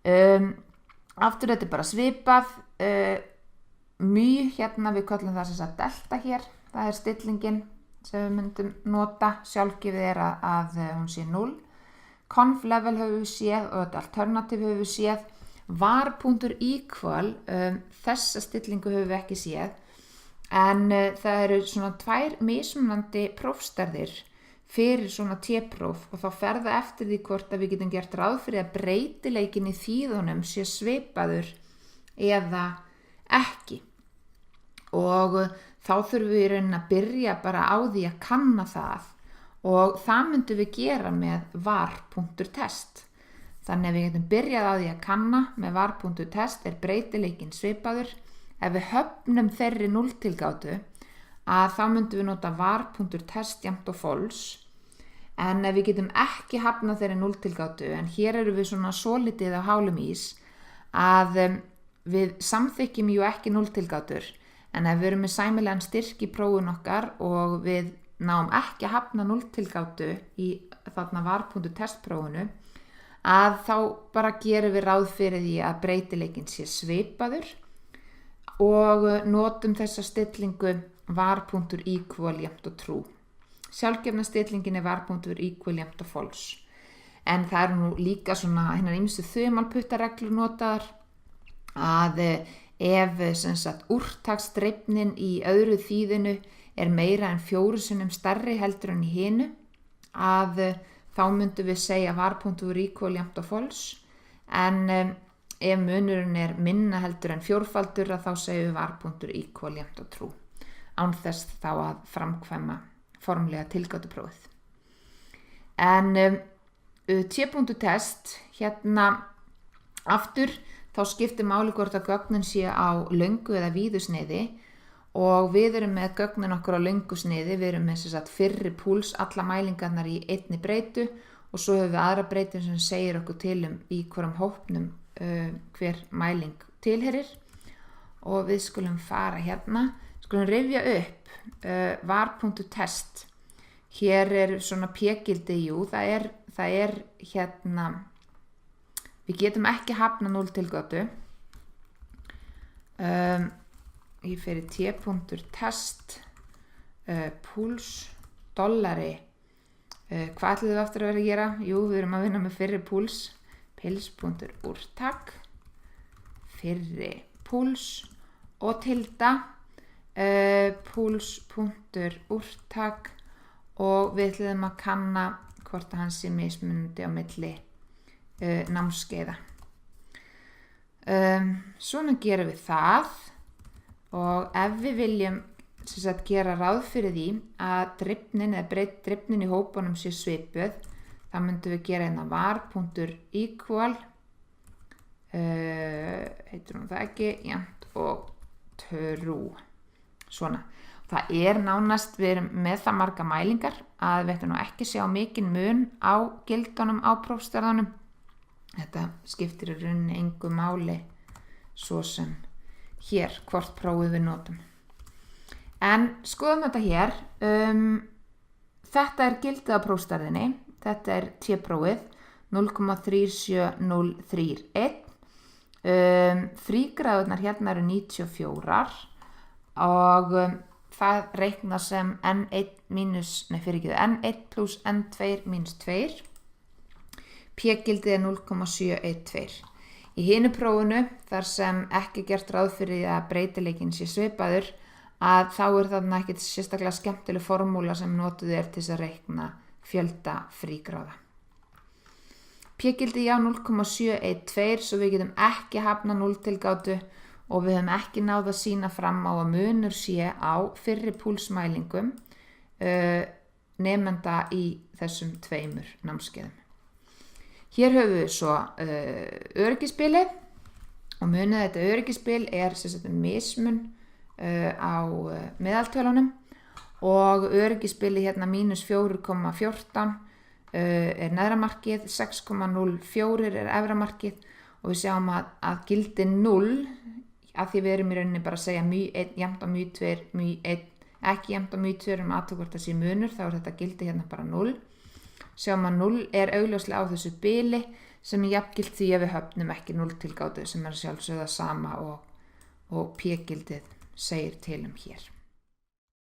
Aftur þetta bara svipað. Hérna við köllum það sem sagt delta hér, það stillingin sem við myndum nota. Sjálfgefið að hún sé 0. Conf level höfum við séð og alternative höfum við séð. var.equal, þessa stillingu höfum við ekki séð, en það eru svona 2 mismunandi prófstærðir fyrir svona T-próf og þá fer það eftir því hvort að við getum gert ráð fyrir að breytileikin í þýðunum sé svipaður eða ekki. Og þá þurfum við í rauninni að byrja bara á því að kanna það og það myndum við gera með var.test. Þannig að við getum byrjað á því að kanna með var.test breytileikinn svipaður. Ef við höfnum þeirri 0-tilgátu að þá myndum við nota var.test jafnt og false. En ef við getum ekki hafnað þeirri 0-tilgátu, en hér eru við svona svolítið á hálum ís, að við samþykkjum jú ekki 0-tilgátur, en ef við erum með sæmilegan styrk í prófun okkar og við náum ekki að hafna 0-tilgátu í þarna var.test prófunu, að þá bara gerum við ráð fyrir því að breytileikinn sé svipaður og notum þessa stillingu var.equal jafnt og true. Sjálfgefna stillingin var.equal jafnt og false. En það eru nú líka svona hinar ýmsu þumalputtareglur notaðar að ef sem sagt úrtaksdreifnin í öðru þýðinu meira en 4 sinnum stærri heldur en í hinu, að þá myndum við segja var.equal jafnt og false, en ef munurinn minna heldur en 4-faldur að þá segjum við var.equal jafnt og true, án þess þá að framkvæma formlega tilgátuprófið. En T.test, hérna aftur, þá skiptir máli hvort að gögnin sé á löngu eða víðu sneiði og við erum með gögnin okkur á löngu sneiði, við erum með sem sagt fyrri púls, alla mælingarnar í einni breytu og svo höfum við aðra breytu sem segir okkur til í hverjum hópnum hver mæling tilheyrir og við skulum fara hérna, skulum rifja upp var.test. Hér svona p-gildi, jú, það er hérna, við getum ekki hafna 0-tilgátu. Ég fer í T.test, púls, dollari, hvað ætlum við aftur að vera að gera? Jú, við erum að vinna með fyrri púls, pils.úrtak, fyrri púls og tilda, púls.úrtak og við ætlum að kanna hvort að hann sé mismunandi á milli námskeiða. Svona gerum við það. Og ef við viljum sem sagt gera ráð fyrir því að drifnin eða breytt drifnin í hópunum sé svipuð, þá myndum við gera hérna var.equal heitir hún það ekki, jafnt og true. Svona. Það nánast, við erum með það marga mælingar að við ætlum nú ekki sjá mikinn mun á gildunum á prófstærðunum. Þetta skiptir í rauninni engu máli svo sem hér, hvort prófið við notum. En skoðum þetta hér. Þetta gildið á prófstærðinni. Þetta T-prófið 0,37031. Frígráðurnar hérna eru 94 og það reikna sem N1 plus N2 minus 2. P-gildið 0,712. Í hinu prófinu, þar sem ekki gert ráð fyrir að breytileikinn sé svipaður, að þá þarna ekkert sérstaklega skemmtileg formúla sem notuð til þess að reikna fjölda frígráða. P-gildi 0,712, svo við getum ekki hafna 0-tilgátu og við höfum ekki náð að sýna fram á að munur sé á fyrri púlsmælingum nemenda í þessum 2 námskeiðum. Hér höfum við svo öryggisbilið og munið þetta öryggisbil sem sagt mismun á meðaltölunum og öryggisbilið hérna mínus 4,14 neðra markið, 6,04 efra markið og við sjáum að gildi 0, að því við erum í rauninni bara að segja μ1 jafnt á μ2, μ1 ekki jafnt á μ2 athugað hvort það sé munur, þá þetta gildi hérna bara 0. Sjáum að 0 er augljóslega á þessu bili sem er jafngilt því að við höfnum ekki 0 tilgátu sem sjálfsögða sama og p-gildið segir til hér.